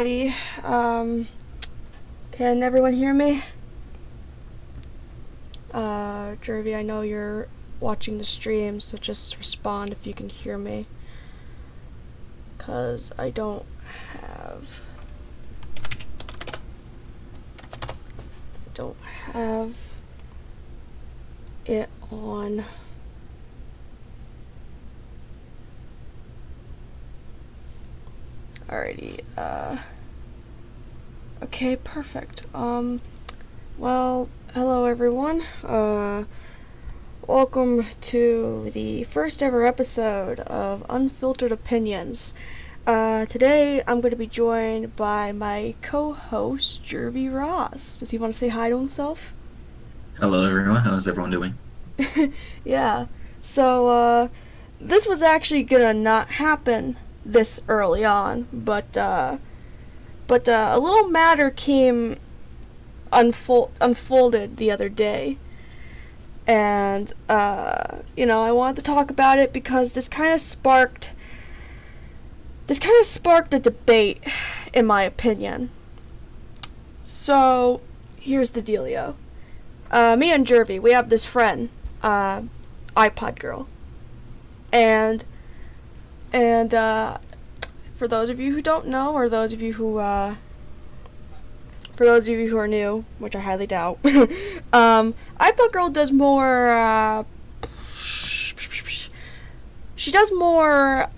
Alrighty, can everyone hear me? Jervy, I know you're watching the stream, so just respond if you can hear me. 'Cause I don't have it on. Alrighty, okay, perfect. Well, hello everyone. Welcome to the first ever episode of Unfiltered Opinions. Today I'm going to be joined by my co-host, Jervy Ross. Does he want to say hi to himself? Hello everyone, how's everyone doing? Yeah, so, this was actually gonna not happen this early on, but a little matter came unfolded the other day, and I wanted to talk about it because this kind of sparked a debate, in my opinion. So here's the dealio. Me and Jervy, we have this friend, iPod girl, and for those of you who don't know, or those of you who are new, which I highly doubt, iPod girl does more. She does more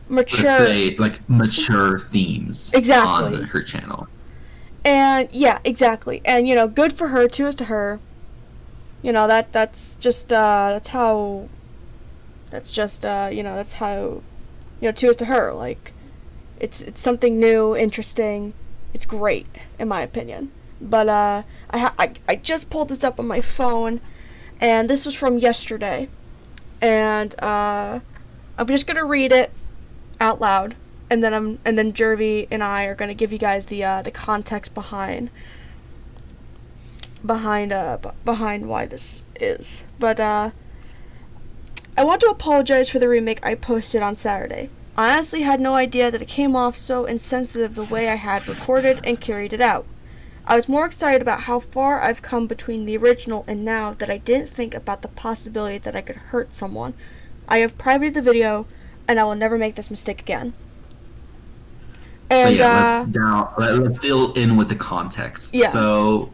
mature. Let's say like mature themes. Exactly. On her channel. And yeah, exactly. And good for her. Cheers to her. That's how. Cheers to her. Like, it's something new, interesting. It's great, in my opinion. But I just pulled this up on my phone, and this was from yesterday, and I'm just gonna read it out loud, and then Jervy and I are gonna give you guys the context behind why this is. But I want to apologize for the remake I posted on Saturday. I honestly had no idea that it came off so insensitive the way I had recorded and carried it out. I was more excited about how far I've come between the original and now that I didn't think about the possibility that I could hurt someone. I have privated the video, and I will never make this mistake again. And, let's deal in with the context. Yeah. So,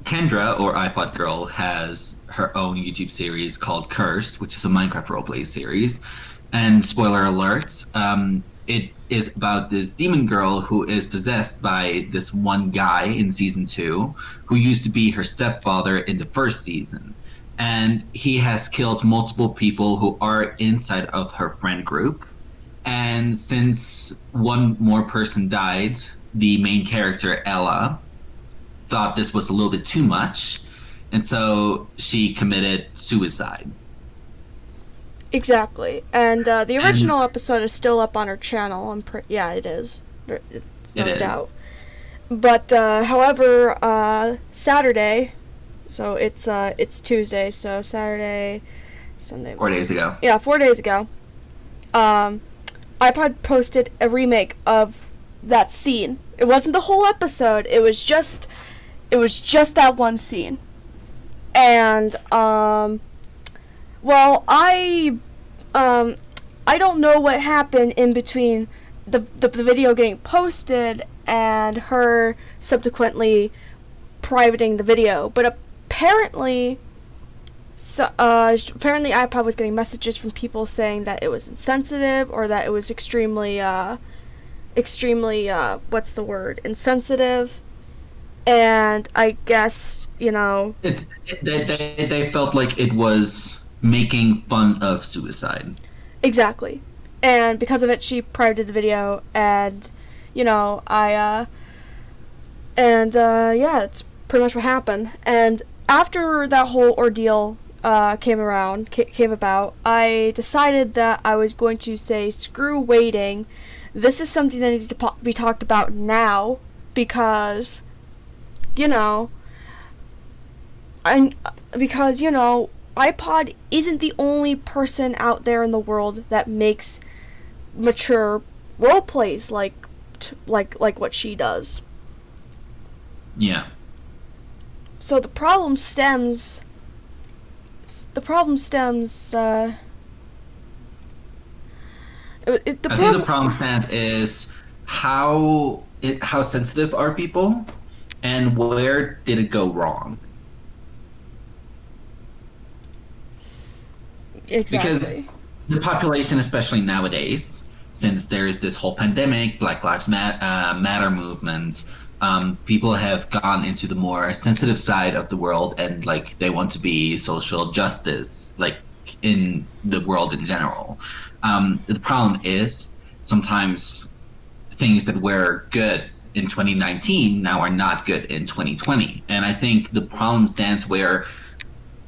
Kendra, or iPod Girl, has her own YouTube series called Cursed, which is a Minecraft roleplay series. And spoiler alert, it is about this demon girl who is possessed by this one guy in season 2, who used to be her stepfather in the first season. And he has killed multiple people who are inside of her friend group. And since one more person died, the main character, Ella, thought this was a little bit too much, and so she committed suicide. Exactly. And the original episode is still up on her channel. Yeah, it is. It's no doubt. But however, Saturday, so it's Tuesday, so Saturday, Sunday. 4 days ago. Yeah, 4 days ago. iPod posted a remake of that scene. It wasn't the whole episode. It was just that one scene. And well, I don't know what happened in between the video getting posted and her subsequently privating the video, but apparently iPod was getting messages from people saying that it was insensitive, or that it was extremely what's the word, insensitive. And I guess, they felt like it was making fun of suicide. Exactly. And because of it, she privated the video, and, yeah, that's pretty much what happened. And after that whole ordeal came about, I decided that I was going to say, screw waiting. This is something that needs to be talked about now, because, iPod isn't the only person out there in the world that makes mature role plays like like what she does. Yeah. So the problem stems. I think the problem stands is how sensitive are people, and where did it go wrong? Because Exactly. the population, especially nowadays, since there's this whole pandemic, Black Lives Matter movement, people have gone into the more sensitive side of the world, and like they want to be social justice, like in the world in general. The problem is sometimes things that were good in 2019 now are not good in 2020, and I think the problem stands where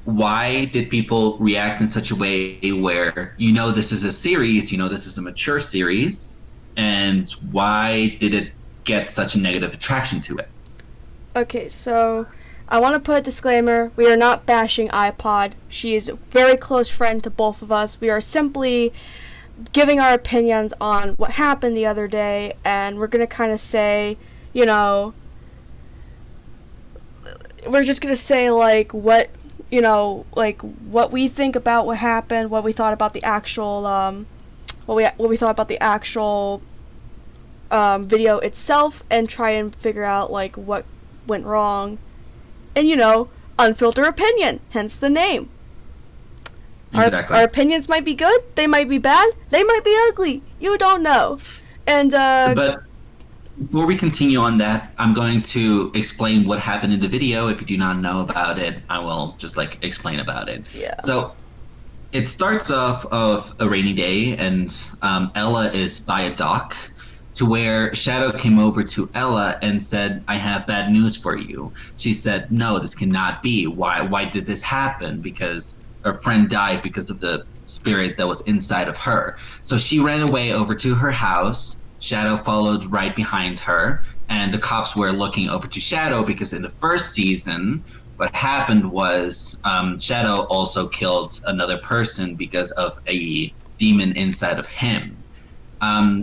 why did people react in such a way where this is a series, this is a mature series, and why did it get such a negative attraction to it? Okay, so I want to put a disclaimer. We are not bashing iPod. She is a very close friend to both of us. We are simply giving our opinions on what happened the other day, and we're going to kind of say, we're just going to say, like, what we think about what happened, what we thought about the actual, what we thought about the actual video itself, and try and figure out, like, what went wrong. And, unfiltered opinion, hence the name. Exactly. Our opinions might be good, they might be bad, they might be ugly. You don't know. And but before we continue on that, I'm going to explain what happened in the video. If you do not know about it, I will just explain about it. Yeah. So it starts off of a rainy day, and Ella is by a dock, to where Shadow came over to Ella and said, "I have bad news for you." She said, "No, this cannot be. Why did this happen?" Because her friend died because of the spirit that was inside of her. So she ran away over to her house. Shadow followed right behind her, and the cops were looking over to Shadow because in the first season, what happened was Shadow also killed another person because of a demon inside of him.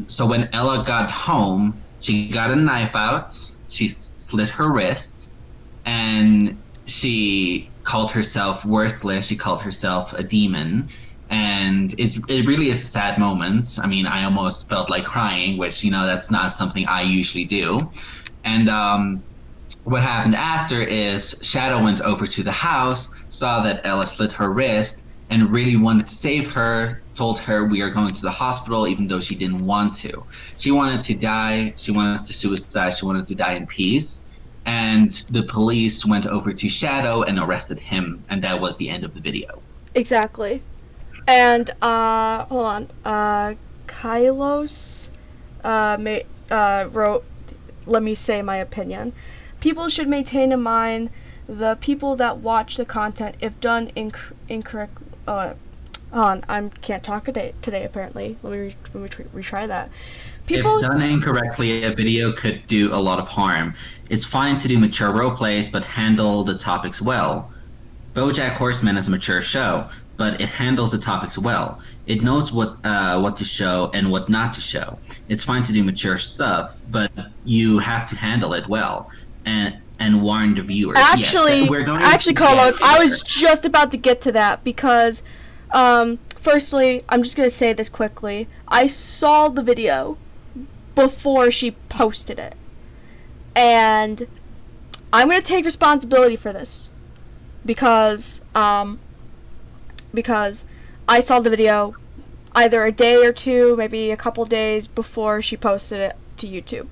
So when Ella got home, she got a knife out, she slit her wrist, and she called herself worthless, she called herself a demon. And it really is a sad moment. I mean, I almost felt like crying, which, that's not something I usually do. And what happened after is Shadow went over to the house, saw that Ella slit her wrist, and really wanted to save her, told her, "We are going to the hospital," even though she didn't want to. She wanted to die, she wanted to suicide, she wanted to die in peace. And the police went over to Shadow and arrested him, and that was the end of the video. Exactly. And, hold on, Kylos, wrote, "Let me say my opinion. People should maintain in mind the people that watch the content if done incorrect, hold on, I can't talk today apparently. Let me retry that. If done incorrectly, a video could do a lot of harm. It's fine to do mature roleplays, but handle the topics well. BoJack Horseman is a mature show, but it handles the topics well. It knows what to show and what not to show. It's fine to do mature stuff, but you have to handle it well and warn the viewers." Actually, Carlos, I was just about to get to that because, firstly, I'm just gonna say this quickly. I saw the video before she posted it, and I'm gonna take responsibility for this. Because I saw the video either a day or two, maybe a couple days before she posted it to YouTube.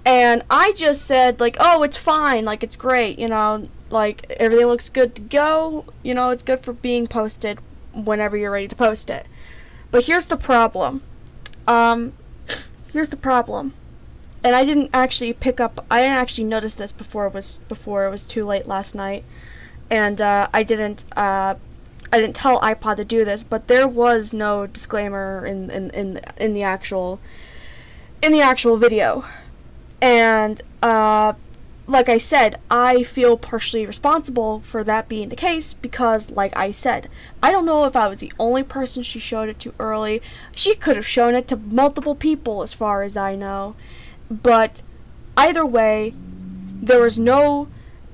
And I just said, like, "Oh, it's fine, like, it's great, like, everything looks good to go, it's good for being posted whenever you're ready to post it." But here's the problem. And I didn't actually notice this before it was too late last night. And I didn't tell iPod to do this, but there was no disclaimer in the actual video. And like I said, I feel partially responsible for that being the case because, like I said, I don't know if I was the only person she showed it to early. She could have shown it to multiple people as far as I know. But either way, there was no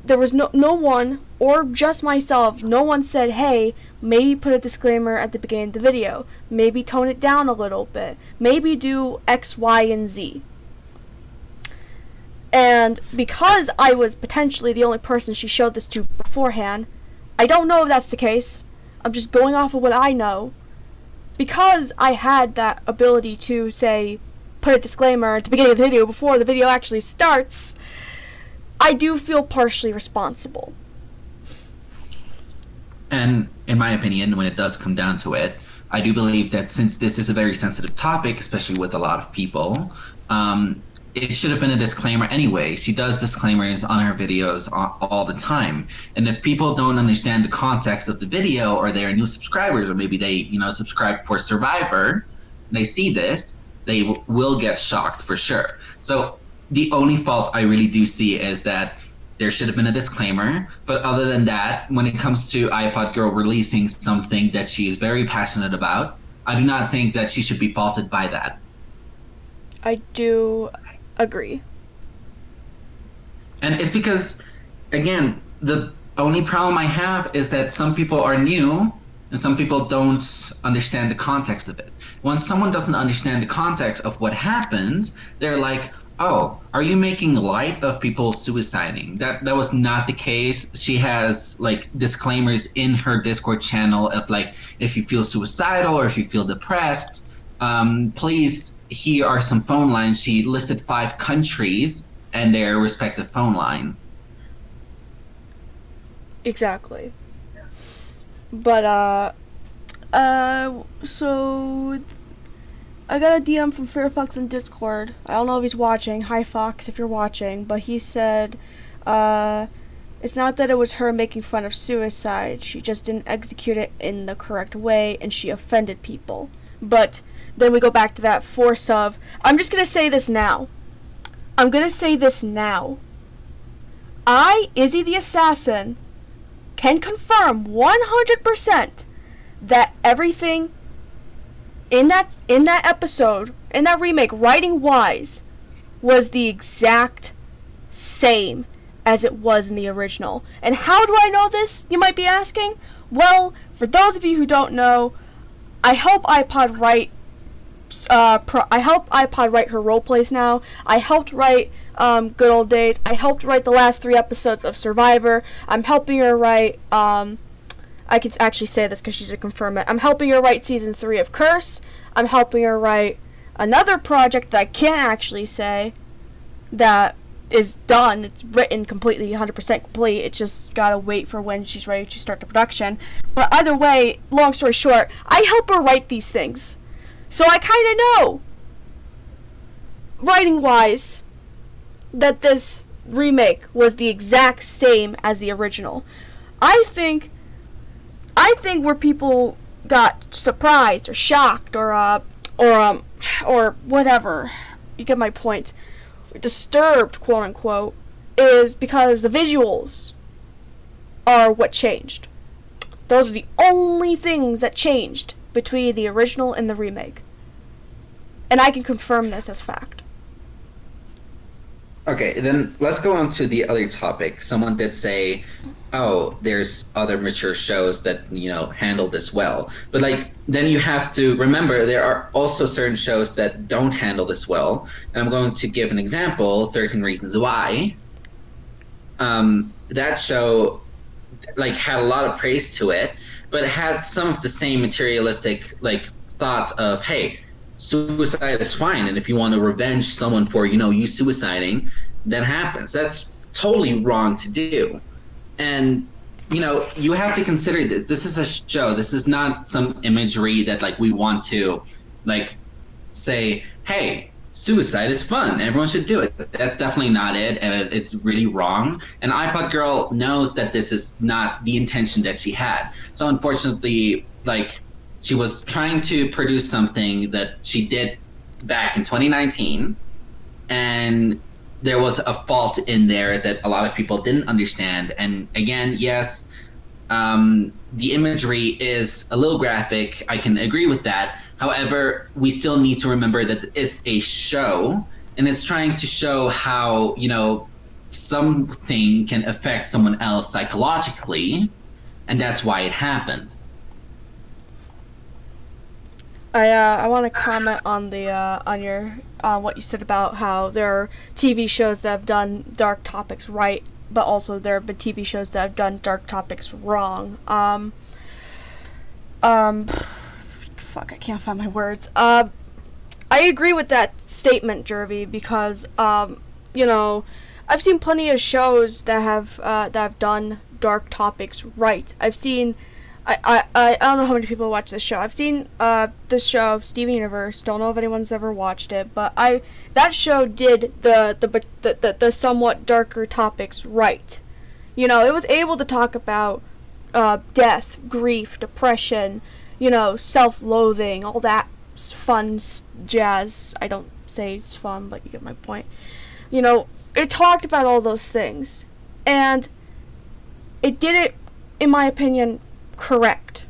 one, or just myself, no one said, hey, maybe put a disclaimer at the beginning of the video, maybe tone it down a little bit, maybe do X, Y, and Z. And because I was potentially the only person she showed this to beforehand, I don't know if that's the case, I'm just going off of what I know. Because I had that ability to, say, put a disclaimer at the beginning of the video before the video actually starts, I do feel partially responsible. And in my opinion, when it does come down to it, I do believe that since this is a very sensitive topic, especially with a lot of people, it should have been a disclaimer anyway. She does disclaimers on her videos all the time. And if people don't understand the context of the video, or they are new subscribers, or maybe they, subscribe for Survivor, and they see this, they will get shocked for sure. So the only fault I really do see is that there should have been a disclaimer. But other than that, when it comes to iPod Girl releasing something that she is very passionate about, I do not think that she should be faulted by that. I do agree. And it's because, again, the only problem I have is that some people are new and some people don't understand the context of it. When someone doesn't understand the context of what happened, they're like, oh, are you making light of people suiciding? That was not the case. She has disclaimers in her Discord channel of if you feel suicidal or if you feel depressed, please, here are some phone lines. She listed 5 countries and their respective phone lines. Exactly. But, so I got a DM from Fairfox in Discord. I don't know if he's watching. Hi, Fox, if you're watching. But he said, it's not that it was her making fun of suicide. She just didn't execute it in the correct way, and she offended people. But then we go back to that force of, I'm just going to say this now. I, IzzyTheAssassin, can confirm 100% that everything in that episode, in that remake, writing-wise, was the exact same as it was in the original. And how do I know this, you might be asking? Well, for those of you who don't know, I help iPod write her roleplays now. I helped write Good Old Days. I helped write the last 3 episodes of Survivor. I'm helping her write, I can actually say this because she's a confirm it. I'm helping her write season 3 of Curse. I'm helping her write another project that I can't actually say that is done. It's written completely, 100% complete. It's just gotta wait for when she's ready to start the production. But either way, long story short, I help her write these things. So I kinda know, writing-wise, that this remake was the exact same as the original. I think where people got surprised or shocked or whatever, you get my point, disturbed, quote unquote, is because the visuals are what changed. Those are the only things that changed between the original and the remake. And I can confirm this as fact. Okay, then let's go on to the other topic. Someone did say, oh, there's other mature shows that, handle this well. But then you have to remember there are also certain shows that don't handle this well. And I'm going to give an example, 13 Reasons Why. That show had a lot of praise to it, but it had some of the same materialistic thoughts of, hey, suicide is fine, and if you want to revenge someone for you suiciding, that happens. That's totally wrong to do. And you have to consider this is a show. This is not some imagery that we want to say, hey, suicide is fun, everyone should do it. That's definitely not it, and it's really wrong. And iPod Girl knows that this is not the intention that she had. So unfortunately, she was trying to produce something that she did back in 2019, and there was a fault in there that a lot of people didn't understand. And again, yes, the imagery is a little graphic. I can agree with that. However, we still need to remember that it's a show, and it's trying to show how, something can affect someone else psychologically, and that's why it happened. I want to comment on the on what you said about how there are TV shows that have done dark topics right, but also there have been TV shows that have done dark topics wrong. Fuck, I can't find my words. I agree with that statement, Jervy, because I've seen plenty of shows that have done dark topics right. I've seen. I don't know how many people watch this show. I've seen this show, Steven Universe. Don't know if anyone's ever watched it, but that show did the somewhat darker topics right. It was able to talk about death, grief, depression, self-loathing, all that fun jazz. I don't say it's fun, but you get my point. It talked about all those things, and it did it, in my opinion, correct.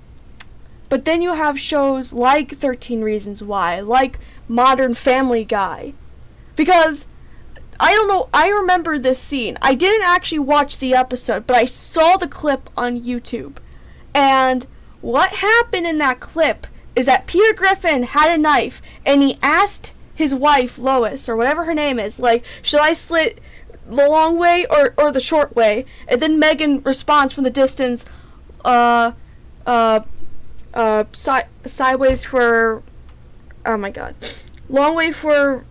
But then you have shows like 13 Reasons Why, like Modern Family Guy. Because, I don't know, I remember this scene. I didn't actually watch the episode, but I saw the clip on YouTube. And what happened in that clip is that Peter Griffin had a knife, and he asked his wife, Lois, or whatever her name is, like, should I slit the long way or the short way? And then Megan responds from the distance, sideways for, oh my god, long way for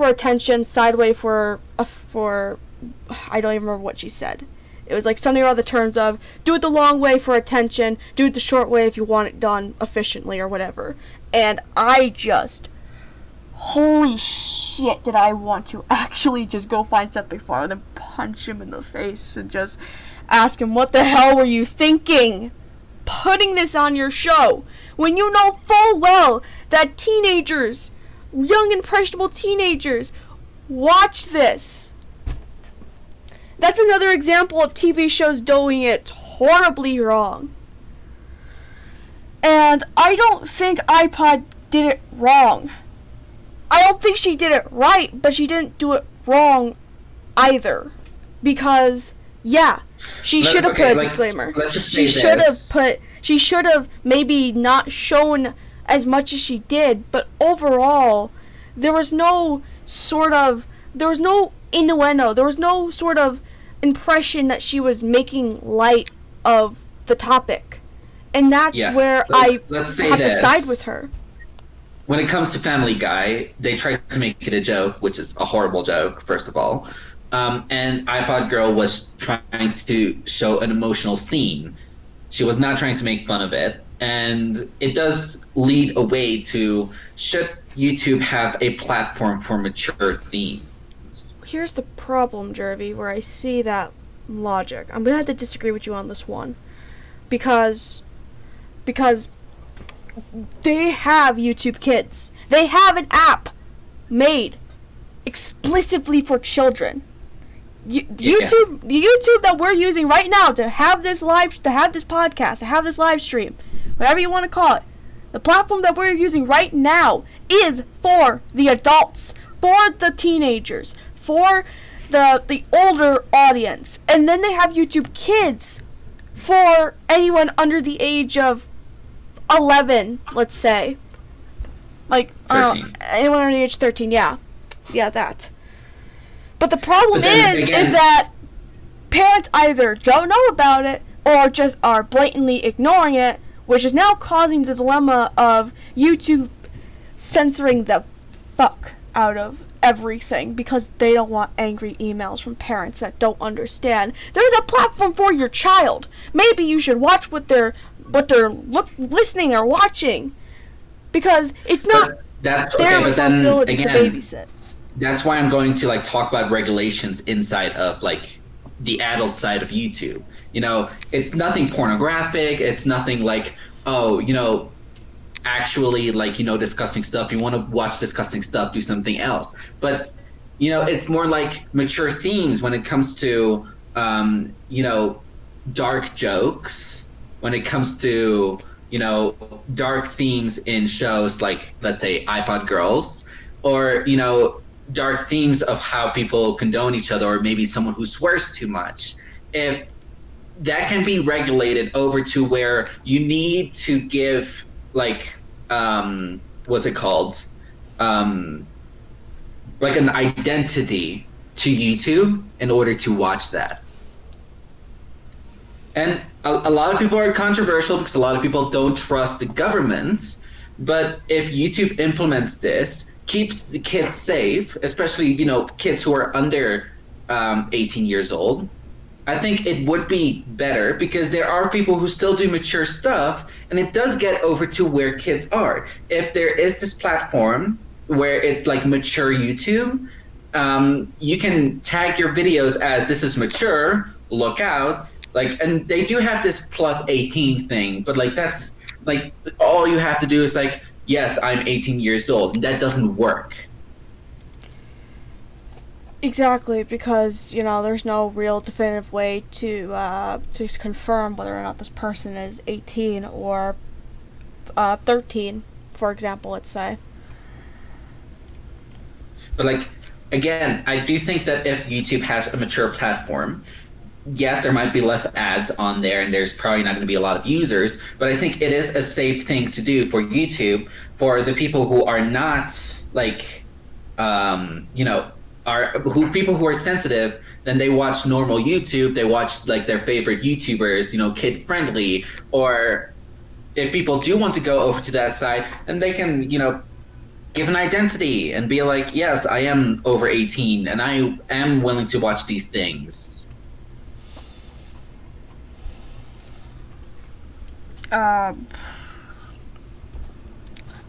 attention, sideways for, I don't even remember what she said. It was like something around the terms of, do it the long way for attention, do it the short way if you want it done efficiently or whatever. And I just, holy shit, did I want to actually just go find something for him and punch him in the face and just ask him, what the hell were you thinking? Putting this on your show when you know full well that teenagers, young impressionable teenagers, watch this. That's another example of TV shows doing it horribly wrong. And I don't think iPod did it wrong. I don't think she did it right, but she didn't do it wrong either. Because, yeah, she should have put a disclaimer. She should have maybe not shown as much as she did, but overall, there was no innuendo, there was no sort of impression that she was making light of the topic. And that's where I have to side with her. When it comes to Family Guy, they tried to make it a joke, which is a horrible joke, first of all. And iPod Girl was trying to show an emotional scene. She was not trying to make fun of it. And it does lead a way to, should YouTube have a platform for mature themes? Here's the problem, Jervy, where I see that logic. I'm gonna have to disagree with you on this one. Because they have YouTube Kids. They have an app made explicitly for children. The YouTube that we're using right now to have this podcast, to have this live stream, whatever you want to call it, the platform that we're using right now is for the adults, for the teenagers, for the older audience. And then they have YouTube Kids for anyone under the age of 11, let's say. Like, 13. Anyone under the age of 13, yeah. Yeah, that. But the problem is that parents either don't know about it or just are blatantly ignoring it, which is now causing the dilemma of YouTube censoring the fuck out of everything because they don't want angry emails from parents that don't understand. There's a platform for your child. Maybe you should watch what they're listening or watching, because it's not their responsibility to babysit. That's why I'm going to talk about regulations inside of the adult side of YouTube. It's nothing pornographic. It's nothing actually disgusting stuff. You want to watch disgusting stuff, do something else. But it's more like mature themes when it comes to dark jokes, when it comes to dark themes in shows like, let's say, iPod Girls, or dark themes of how people condone each other, or maybe someone who swears too much. If that can be regulated over to where you need to give like what's it called, like an identity to YouTube in order to watch that. And a lot of people are controversial because a lot of people don't trust the government. But if YouTube implements this, keeps the kids safe, especially kids who are under 18 years old, I think it would be better, because there are people who still do mature stuff, and it does get over to where kids are. If there is this platform where it's like mature YouTube, you can tag your videos as this is mature, look out. Like, and they do have this plus 18 thing, but like that's like all you have to do is like, yes, I'm 18 years old. And that doesn't work. Exactly, because there's no real definitive way to confirm whether or not this person is 18 or 13, for example. Let's say. But like, again, I do think that if YouTube has a mature platform, yes, there might be less ads on there, and there's probably not going to be a lot of users, but I think it is a safe thing to do for YouTube, for the people who are not like, people who are sensitive. Then they watch normal YouTube. They watch like their favorite YouTubers, kid friendly. Or if people do want to go over to that side, then they can, give an identity and be like, yes, I am over 18 and I am willing to watch these things.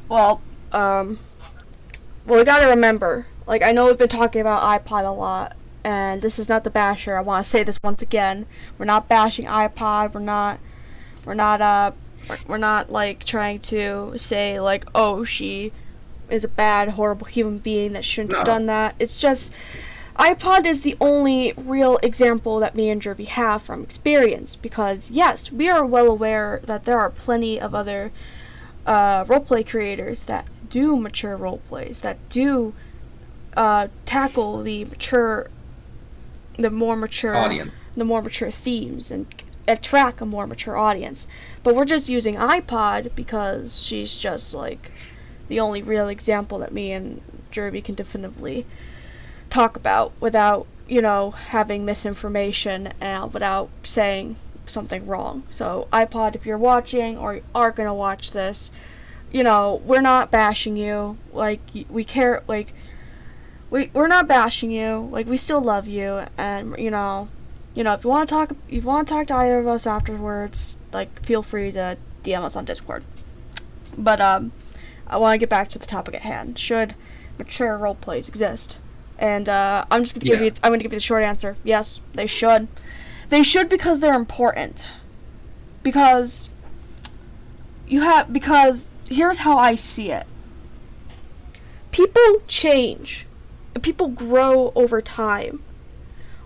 Well, we gotta remember, like, I know we've been talking about iPod a lot, and this is not the basher. I want to say this once again. We're not bashing iPod. We're not like trying to say like, oh, she is a bad, horrible human being that shouldn't have done that. It's just, iPod is the only real example that me and Jervy have from experience, because yes, we are well aware that there are plenty of other roleplay creators that do mature roleplays, that do tackle the more mature audience, the more mature themes, and attract a more mature audience. But we're just using iPod because she's just like the only real example that me and Jervy can definitively talk about without, having misinformation and without saying something wrong. So iPod, if you're watching or are gonna watch this, we're not bashing you. Like, we care. Like, we're not bashing you. Like, we still love you, and if you want to talk to either of us afterwards, like, feel free to DM us on Discord. But I want to get back to the topic at hand. Should mature roleplays exist? And I'm just gonna give you the short answer. Yes, they should. They should, because they're important. Because here's how I see it. People change. People grow over time.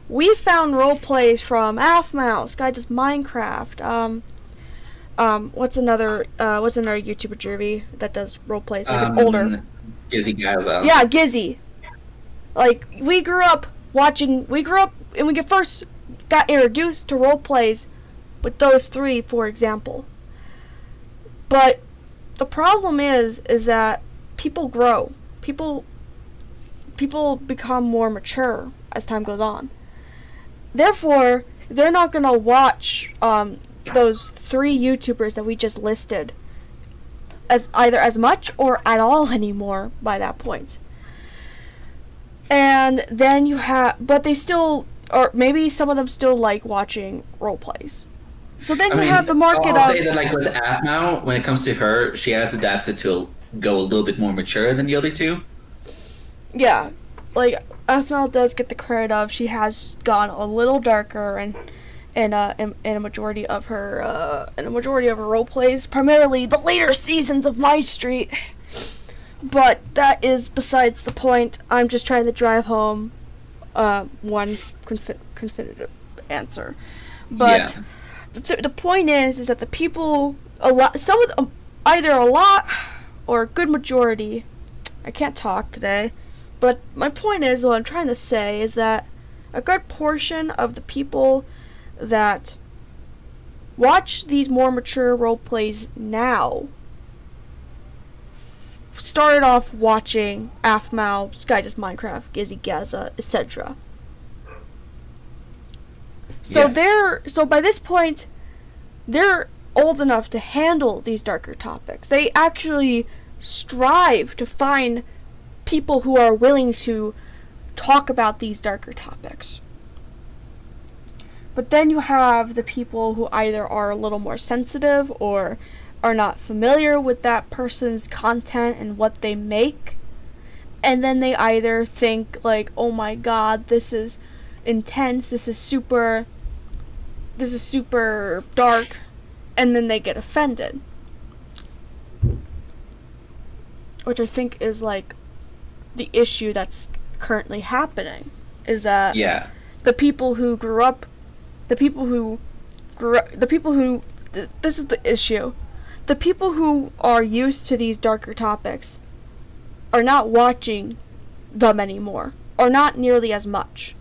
We found roleplays from Mouse, Guy Does Minecraft. What's another YouTuber, Jervy, that does roleplays, like an older? Gizzy Gaza. Yeah, Gizzy. Like, we grew up and we first got introduced to roleplays with those three, for example. But the problem is that people grow. People become more mature as time goes on. Therefore, they're not gonna watch those three YouTubers that we just listed as either as much or at all anymore by that point. And then but they still, or maybe some of them still like watching role plays. So then have the market I'll say that, like, with now, when it comes to her, she has adapted to go a little bit more mature than the other two. Yeah, like, FML does get the credit of, she has gone a little darker in a majority of her role plays, primarily the later seasons of My Street. But that is besides the point. I'm just trying to drive home one confinitive answer. But the point is that the people, either a lot or a good majority I can't talk today. But my point is, what I'm trying to say is that a good portion of the people that watch these more mature role plays now started off watching Aphmau, Sky Just Minecraft, Gizzy Gaza, etc. So by this point, they're old enough to handle these darker topics. They actually strive to find people who are willing to talk about these darker topics. But then you have the people who either are a little more sensitive or are not familiar with that person's content and what they make, and then they either think like, oh my god, this is intense, this is super dark, and then they get offended. Which I think is like the issue that's currently happening, is that the people who grew up, this is the issue. The people who are used to these darker topics are not watching them anymore, or not nearly as much.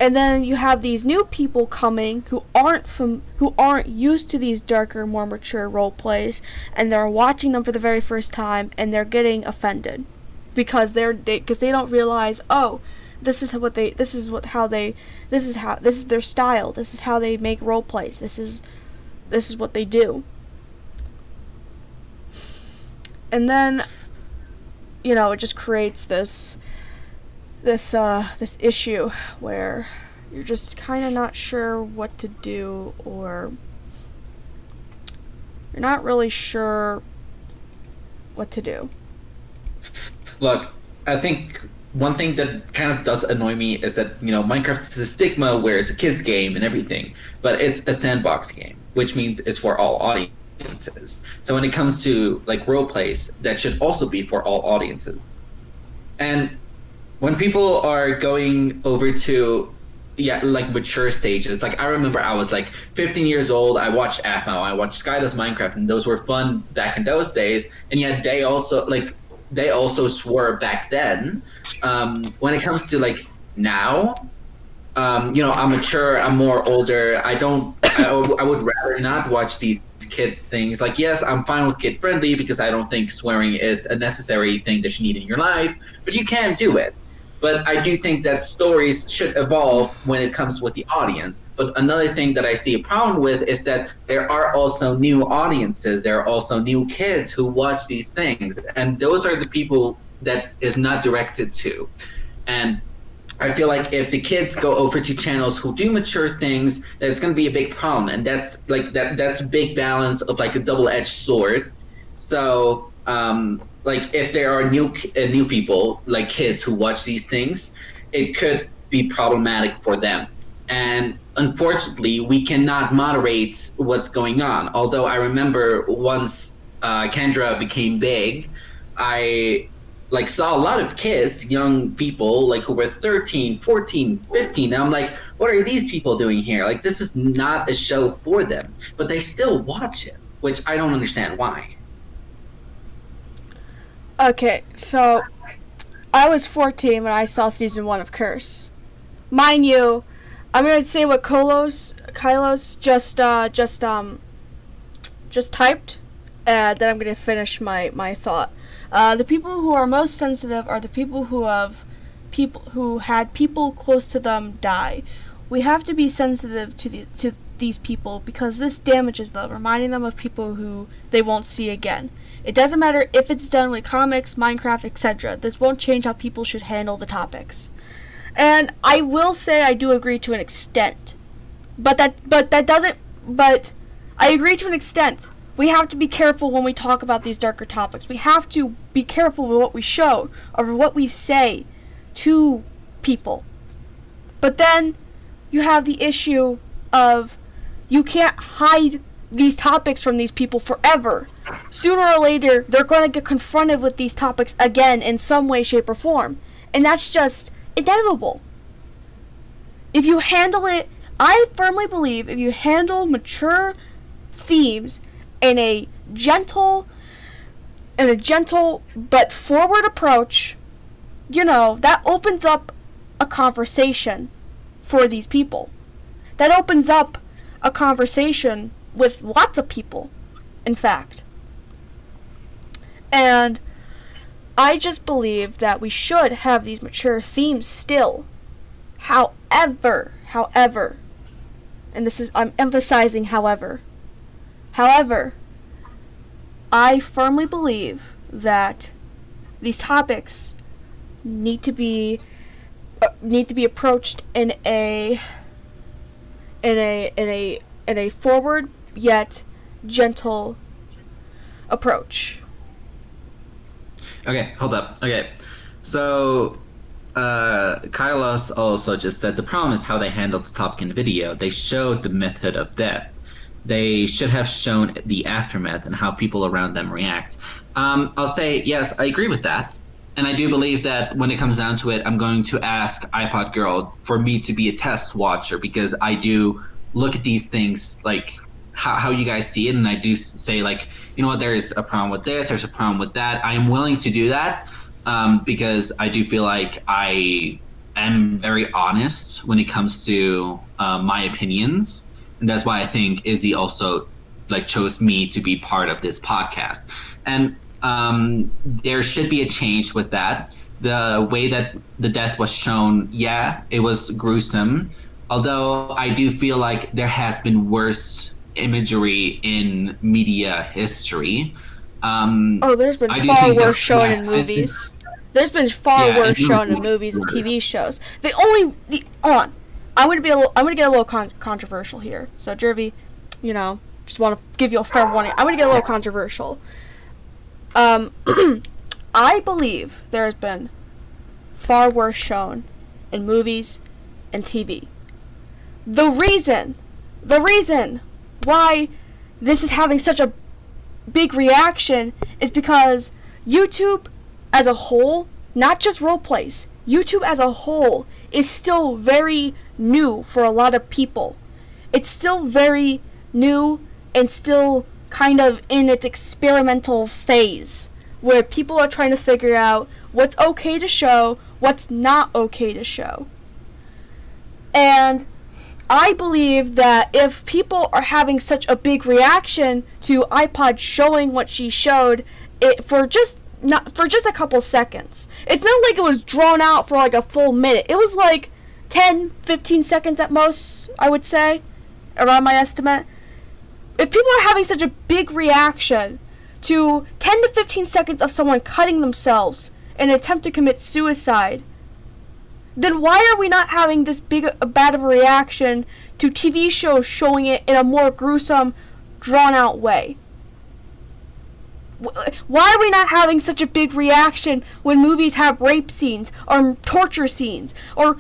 And then you have these new people coming who aren't used to these darker, more mature role plays, and they're watching them for the very first time, and they're getting offended because they don't realize, oh, this is their style, this is how they make role plays, this is what they do. And then, it just creates this issue where you're just kind of not sure what to do, or you're not really sure what to do. Look, I think one thing that kind of does annoy me is that, Minecraft is a stigma where it's a kid's game and everything, but it's a sandbox game, which means it's for all audiences. So when it comes to like role plays, that should also be for all audiences. And when people are going over to like mature stages, like I remember I was like 15 years old, I watched Aphmau, I watched Sky Does Minecraft, and those were fun back in those days, and yet they also swore back then. When it comes to like now, I'm mature, I'm more older, I would rather not watch these kid things. Like, yes, I'm fine with kid friendly because I don't think swearing is a necessary thing that you need in your life, but you can do it. But I do think that stories should evolve when it comes with the audience. But another thing that I see a problem with is that there are also new audiences. There are also new kids who watch these things. And those are the people that is not directed to. And I feel like if the kids go over to channels who do mature things, that it's going to be a big problem. And that's like that's a big balance of like a double-edged sword. So like if there are new people, like kids who watch these things, it could be problematic for them. And unfortunately, we cannot moderate what's going on. Although I remember once Kendra became big, I like saw a lot of kids, young people, like who were 13, 14, 15. And I'm like, what are these people doing here? Like, this is not a show for them. But they still watch it, which I don't understand why. Okay, so I was 14 when I saw season 1 of Curse. Mind you, I'm gonna say what Kylos just typed, and then I'm gonna finish my thought. The people who are most sensitive are the people who had people close to them die. We have to be sensitive to these people because this damages them, reminding them of people who they won't see again. It doesn't matter if it's done with comics, Minecraft, etc. This won't change how people should handle the topics. And I will say I do agree to an extent. But I agree to an extent. We have to be careful when we talk about these darker topics. We have to be careful with what we show or what we say to people. But then you have the issue of you can't hide these topics from these people forever. Sooner or later, they're going to get confronted with these topics again in some way, shape, or form. And that's just inevitable. If you handle it, I firmly believe if you handle mature themes in a gentle, in a gentle but forward approach, that opens up a conversation for these people. That opens up a conversation with lots of people, in fact. And I just believe that we should have these mature themes still. However, and I'm emphasizing however, I firmly believe that these topics need to be approached in a forward yet gentle approach. Okay, hold up. Okay, so Kylos also just said the problem is how they handled the topic in the video. They showed the method of death. They should have shown the aftermath and how people around them react. I'll say, yes, I agree with that. And I do believe that when it comes down to it, I'm going to ask iPod Girl for me to be a test watcher, because I do look at these things like how you guys see it, and I do say, like, you know what, there's a problem with this, there's a problem with that. I am willing to do that because I do feel like I am very honest when it comes to my opinions. And that's why I think Izzy also chose me to be part of this podcast. And there should be a change with that. The way that the death was shown, yeah, it was gruesome. Although I do feel like there has been worse imagery in media history. There's been far worse shown in movies. There's been far worse shown in movies and TV shows. I'm gonna get a little controversial here. So Jervy, just want to give you a fair warning. I'm gonna get a little controversial. I believe there has been far worse shown in movies and TV. The reason why this is having such a big reaction is because YouTube as a whole, not just roleplays, YouTube as a whole is still very new for a lot of people. It's still very new and still kind of in its experimental phase, where people are trying to figure out what's okay to show, what's not okay to show. And I believe that if people are having such a big reaction to iPod showing what she showed, it for just a couple seconds. It's not like it was drawn out for like a full minute. It was like 10-15 seconds at most, I would say, around my estimate. If people are having such a big reaction to 10 to 15 seconds of someone cutting themselves in an attempt to commit suicide, then why are we not having this bad of a reaction to TV shows showing it in a more gruesome, drawn-out way? Why are we not having such a big reaction when movies have rape scenes or torture scenes or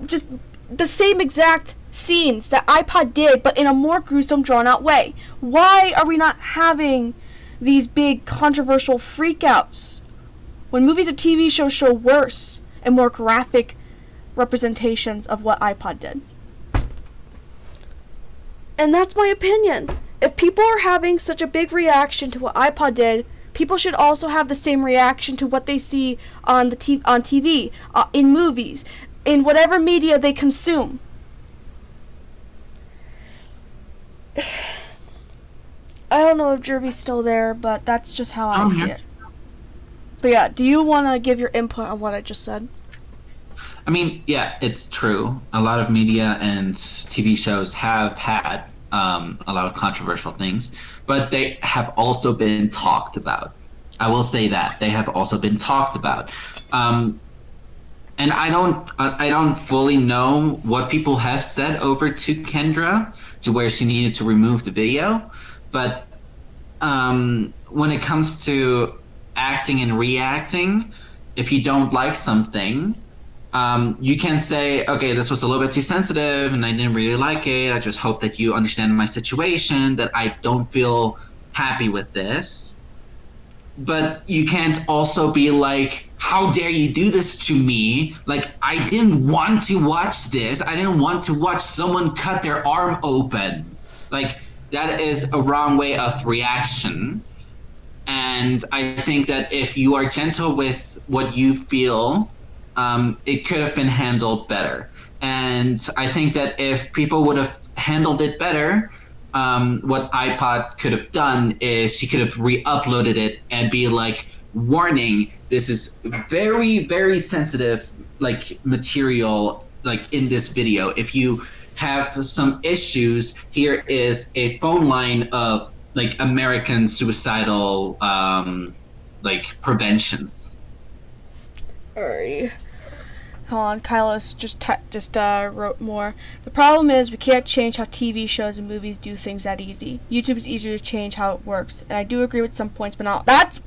just the same exact scenes that iPod did, but in a more gruesome, drawn-out way? Why are we not having these big, controversial freakouts when movies and TV shows show worse and more graphic representations of what iPod did? And that's my opinion. If people are having such a big reaction to what iPod did, people should also have the same reaction to what they see on TV, in movies, in whatever media they consume. I don't know if Jervy's still there, but that's just how I see it. But yeah, do you want to give your input on what I just said? I mean, yeah, it's true. A lot of media and TV shows have had a lot of controversial things, but they have also been talked about. I will say that they have also been talked about. And I don't fully know what people have said over to Kendra to where she needed to remove the video, but when it comes to acting and reacting, if you don't like something, you can say, okay, this was a little bit too sensitive and I didn't really like it. I just hope that you understand my situation, that I don't feel happy with this. But you can't also be like, how dare you do this to me? Like, I didn't want to watch this. I didn't want to watch someone cut their arm open. Like, that is a wrong way of reaction. And I think that if you are gentle with what you feel, it could have been handled better. And I think that if people would have handled it better, what iPod could have done is she could have re-uploaded it and be like, warning, this is very, very sensitive like material like in this video. If you have some issues, here is a phone line of like American suicidal like preventions. Alrighty. Hold on, Kylos just wrote more. The problem is we can't change how TV shows and movies do things that easy. YouTube is easier to change how it works, and I do agree with some points, but not. That's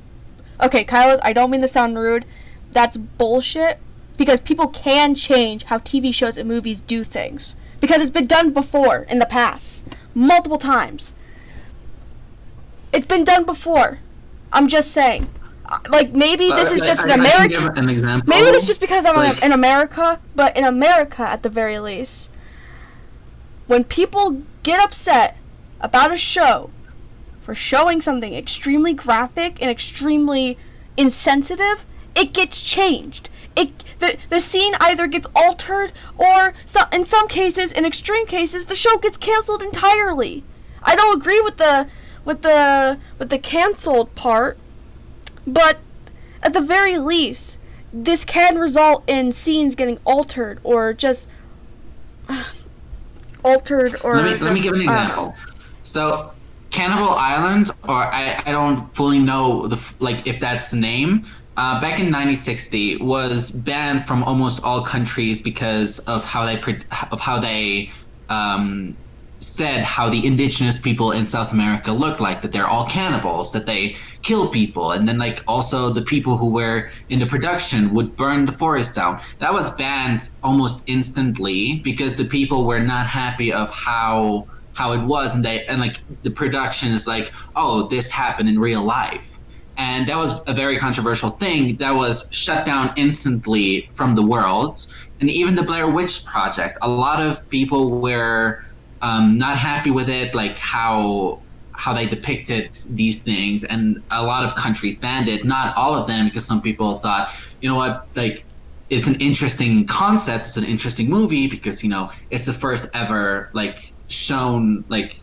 okay, Kylos. I don't mean to sound rude. That's bullshit. Because people can change how TV shows and movies do things, because it's been done before in the past, multiple times. It's been done before. I'm just saying. Like, maybe this is just an American. An example. Maybe this is just because I'm in America, but in America, at the very least, when people get upset about a show for showing something extremely graphic and extremely insensitive, it gets changed. The scene either gets altered, or in some cases, in extreme cases, the show gets canceled entirely. I don't agree with the canceled part, but at the very least, this can result in scenes getting altered or just altered or. Let me give an example. So, Cannibal Island, or I don't fully know if that's the name. Back in 1960, was banned from almost all countries because of how they said how the indigenous people in South America look like, that they're all cannibals, that they kill people, and then like also the people who were in the production would burn the forest down. That was banned almost instantly because the people were not happy of how it was, and like the production is like, oh, this happened in real life. And that was a very controversial thing that was shut down instantly from the world. And even the Blair Witch Project, a lot of people were not happy with it, like how they depicted these things, and a lot of countries banned it. Not all of them, because some people thought, you know what, like it's an interesting concept, it's an interesting movie, because it's the first ever like shown like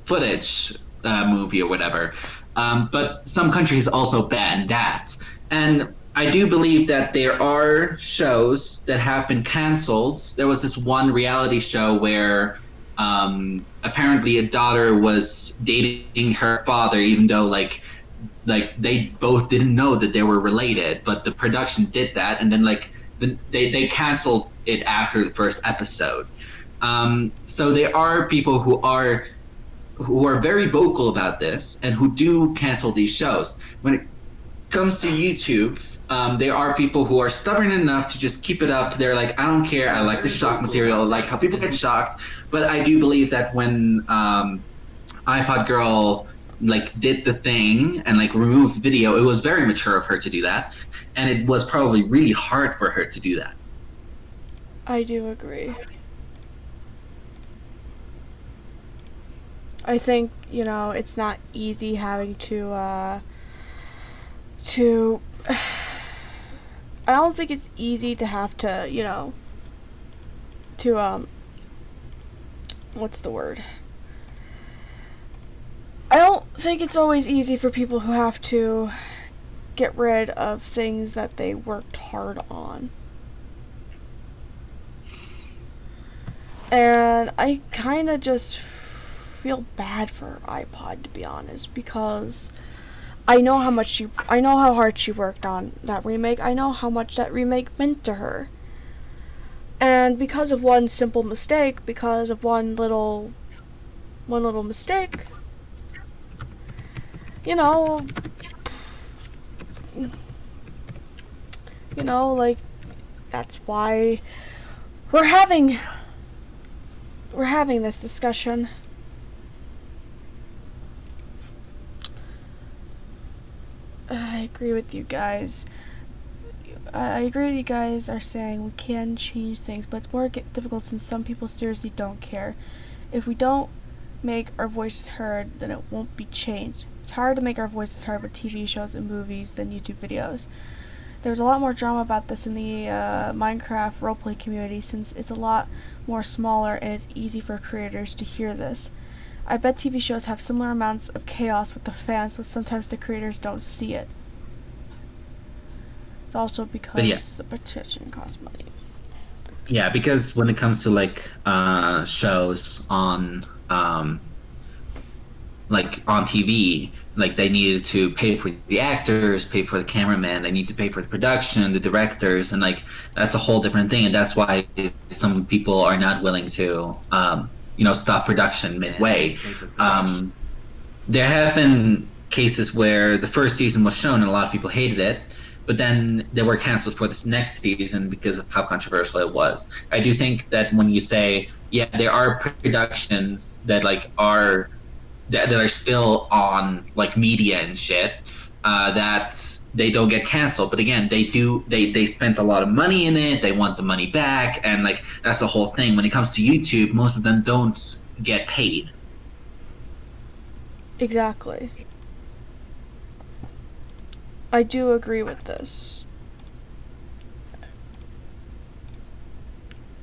footage movie or whatever. But some countries also banned that. And I do believe that there are shows that have been canceled. There was this one reality show where apparently a daughter was dating her father, even though like they both didn't know that they were related, but the production did that, and then they canceled it after the first episode. So there are people who are very vocal about this and who do cancel these shows. When it comes to YouTube, there are people who are stubborn enough to just keep it up. They're like, I don't care, I like the shock material, I like how people get shocked. But I do believe that when iPod Girl like did the thing and like removed video, it was very mature of her to do that, and it was probably really hard for her to do that. I do agree. I think, it's not easy having to I don't think it's easy to have to, what's the word? I don't think it's always easy for people who have to get rid of things that they worked hard on. And I kind of just feel bad for iPod, to be honest, because I know how hard she worked on that remake. I know how much that remake meant to her. And because of one simple mistake, because of one little mistake, like, that's why we're having this discussion. I agree with you guys. I agree with you guys are saying we can change things, but it's more difficult since some people seriously don't care. If we don't make our voices heard, then it won't be changed. It's harder to make our voices heard with TV shows and movies than YouTube videos. There's a lot more drama about this in the Minecraft roleplay community since it's a lot more smaller and it's easy for creators to hear this. I bet TV shows have similar amounts of chaos with the fans, but sometimes the creators don't see it. It's also because the petition costs money. Yeah, because when it comes to like shows on TV, like they needed to pay for the actors, pay for the cameraman, they need to pay for the production, the directors, and like that's a whole different thing, and that's why some people are not willing to stop production midway. There have been cases where the first season was shown and a lot of people hated it, but then they were canceled for this next season because of how controversial it was. I do think that when you say, yeah, there are productions that are still on like media and shit, that they don't get canceled. But again, they spent a lot of money in it, they want the money back, and like that's the whole thing. When it comes to YouTube, most of them don't get paid. Exactly. I do agree with this.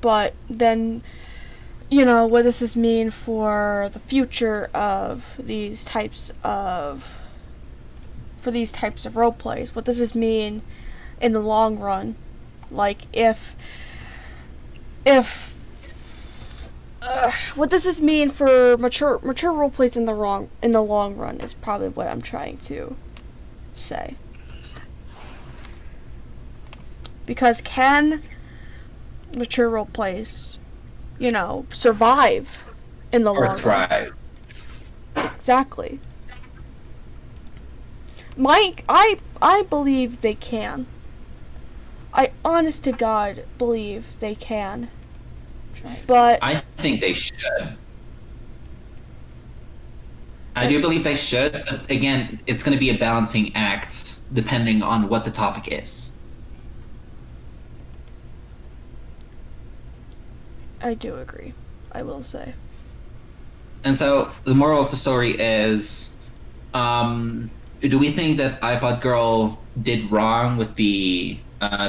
But then, what does this mean for the future of these types of role plays? What does this mean in the long run? Like what does this mean for mature role plays in the long run is probably what I'm trying to say. Because can mature role plays, survive in the long run? Or thrive. Exactly. Mike, I believe they can. I honest to God believe they can. But I think they should. I do believe they should, but again, it's going to be a balancing act depending on what the topic is. I do agree, I will say. And so the moral of the story is, do we think that iPod Girl did wrong with the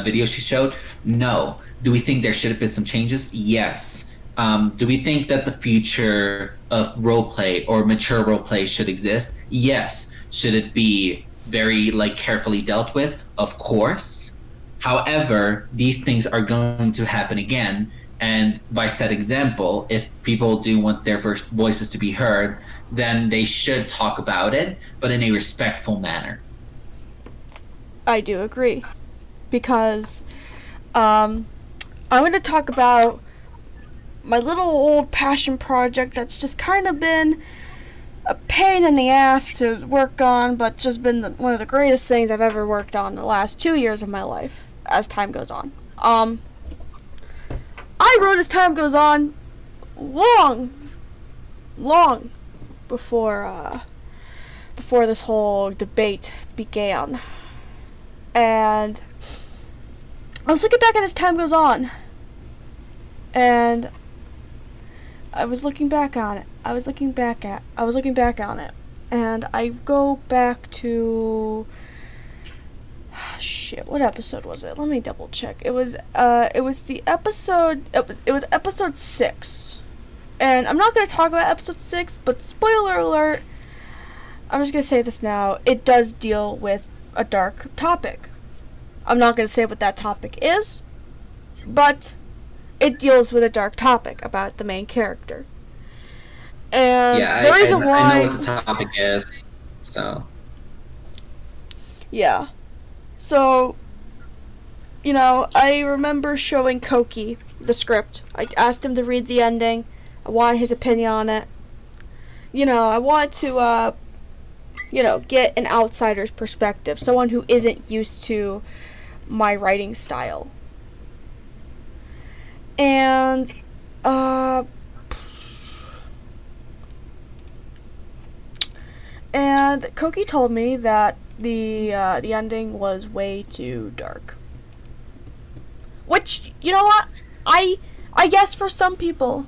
video she showed? No. Do we think there should have been some changes? Yes. Do we think that the future of roleplay or mature roleplay should exist? Yes. Should it be very carefully dealt with? Of course. However, these things are going to happen again. And by said example, if people do want their voices to be heard, then they should talk about it, but in a respectful manner. I do agree. Because I'm going to talk about my little old passion project that's just kind of been a pain in the ass to work on, but just been one of the greatest things I've ever worked on the last 2 years of my life as time goes on. I wrote As Time Goes On long before this whole debate began. And I was looking back at As Time Goes On, and I was looking back on it, and I go back to what episode was it? Let me double check. It was episode 6. And I'm not going to talk about episode 6, but spoiler alert, I'm just going to say this now, it does deal with a dark topic. I'm not going to say what that topic is, but it deals with a dark topic about the main character. And the reason why I know what the topic is, so. Yeah. So, I remember showing Koki the script. I asked him to read the ending. I wanted his opinion on it. I wanted to, get an outsider's perspective. Someone who isn't used to my writing style. And, Koki told me that the ending was way too dark. Which, you know what? I guess for some people,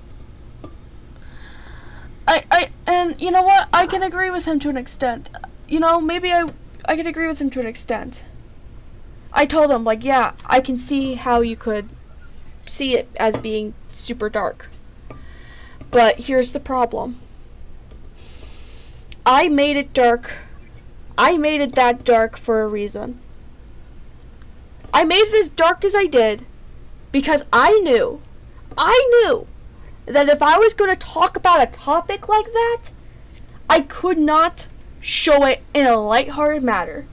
And you know what? I can agree with him to an extent. You know, maybe I can agree with him to an extent. I told him, like, yeah, I can see how you could see it as being super dark. But here's the problem. I made it dark. I made it that dark for a reason. I made it as dark as I did because I knew that if I was going to talk about a topic like that, I could not show it in a lighthearted manner.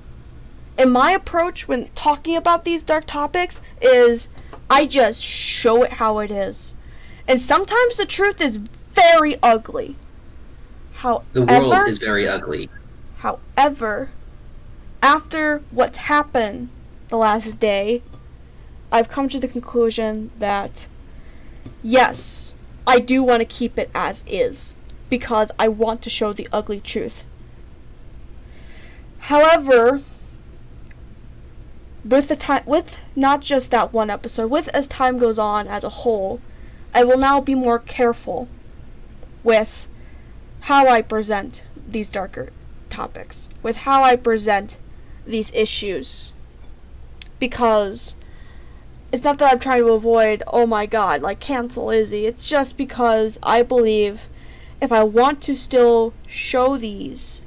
And my approach when talking about these dark topics is I just show it how it is. And sometimes the truth is very ugly. However, The world is very ugly. However, after what's happened the last day, I've come to the conclusion that, yes, I do want to keep it as is, because I want to show the ugly truth. However, with not just that one episode, as time goes on as a whole, I will now be more careful with how I present these darker topics, with how I present these issues, because it's not that I'm trying to avoid, oh my god, like, cancel Izzy. It's just because I believe if I want to still show these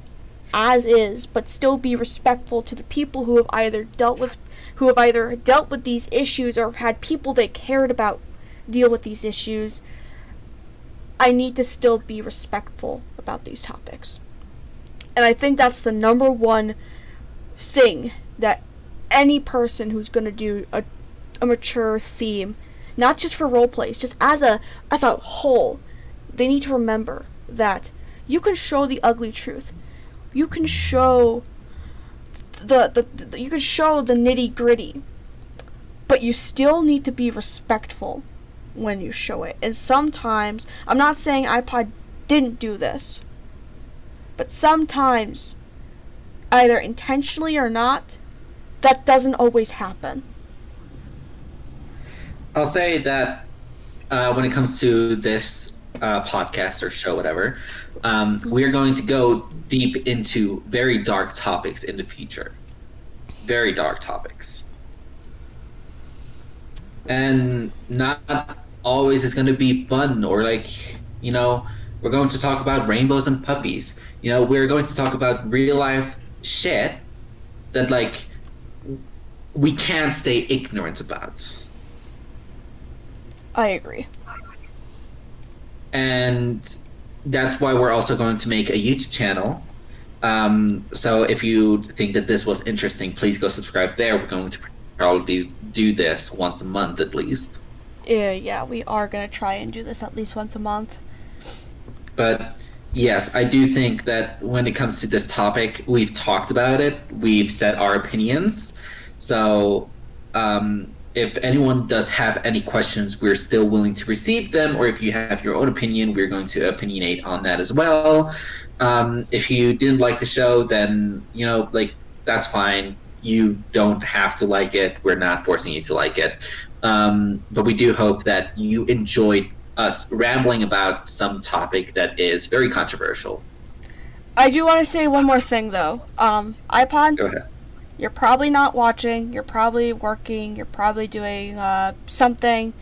as is, but still be respectful to the people who have either dealt with these issues or have had people they cared about deal with these issues, I need to still be respectful about these topics. And I think that's the number one thing that any person who's going to do a mature theme, not just for roleplays, just as a whole, they need to remember that you can show the ugly truth. You can show the nitty-gritty, but you still need to be respectful when you show it. And sometimes, I'm not saying iPod didn't do this, but sometimes, either intentionally or not, that doesn't always happen. I'll say that when it comes to this podcast or show, whatever, we're going to go deep into very dark topics in the future. Very dark topics. And not always is going to be fun or like, you know, we're going to talk about rainbows and puppies. You know, we're going to talk about real life shit that, like, we can't stay ignorant about. I agree. And that's why we're also going to make a YouTube channel. So if you think that this was interesting, please go subscribe there. We're going to probably do this once a month at least. Yeah, we are going to try and do this at least once a month. But yes, I do think that when it comes to this topic, we've talked about it. We've said our opinions. So if anyone does have any questions, we're still willing to receive them. Or if you have your own opinion, we're going to opinionate on that as well. If you didn't like the show, then, you know, like, that's fine. You don't have to like it. We're not forcing you to like it. But we do hope that you enjoyed us rambling about some topic that is very controversial. I do want to say one more thing, though. iPod, Go ahead. You're probably not watching, you're probably working, you're probably doing something,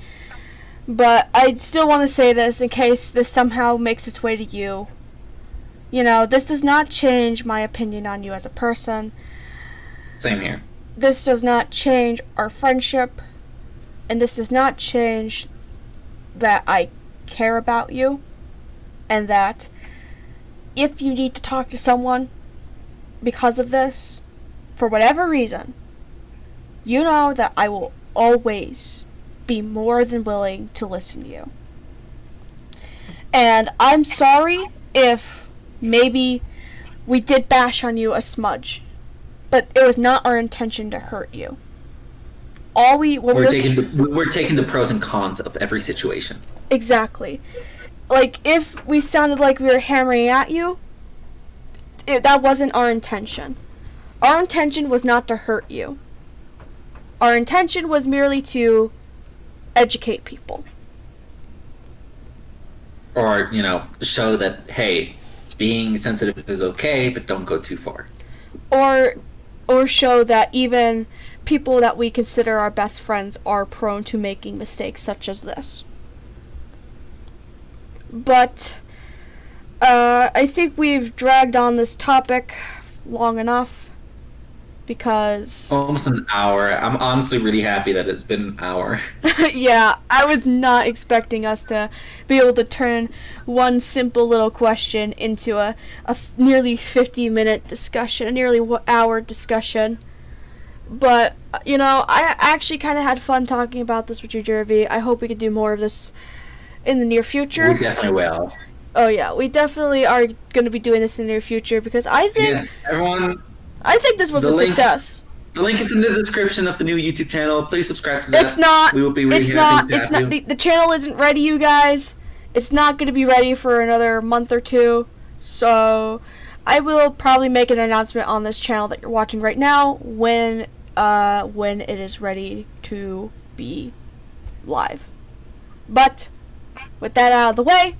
but I still want to say this in case this somehow makes its way to you. You know, this does not change my opinion on you as a person. Same here. This does not change our friendship, and this does not change that I care about you, and that if you need to talk to someone because of this, for whatever reason, you know that I will always be more than willing to listen to you. And I'm sorry if maybe we did bash on you a smudge, but it was not our intention to hurt you. We're taking the pros and cons of every situation. Exactly. Like, if we sounded like we were hammering at you, that wasn't our intention. Our intention was not to hurt you. Our intention was merely to educate people. or show that, hey, being sensitive is okay, but don't go too far. Or show that even people that we consider our best friends are prone to making mistakes such as this. But I think we've dragged on this topic long enough because Almost an hour. I'm honestly really happy that it's been an hour. yeah, I was not expecting us to be able to turn one simple little question into a nearly 50-minute discussion, a nearly hour discussion. But, I actually kind of had fun talking about this with you, Jervy. I hope we can do more of this in the near future. We definitely will. Oh, yeah, we definitely are going to be doing this in the near future because I think... Yeah, everyone... I think this was a success. The link is in the description of the new YouTube channel. Please subscribe to that. It's not. We will be really it's happy not. to It's have not. you. The channel isn't ready, you guys. It's not going to be ready for another month or two. So, I will probably make an announcement on this channel that you're watching right now when it is ready to be live. But with that out of the way,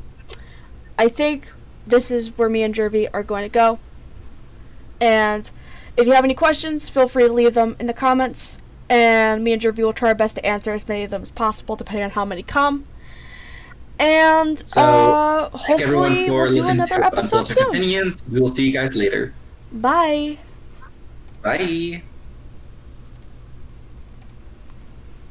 I think this is where me and Jervy are going to go. And if you have any questions, feel free to leave them in the comments, and me and Jervy will try our best to answer as many of them as possible, depending on how many come. And So, hopefully we'll do another episode Unfiltered soon. Opinions. We will see you guys later. Bye. Bye.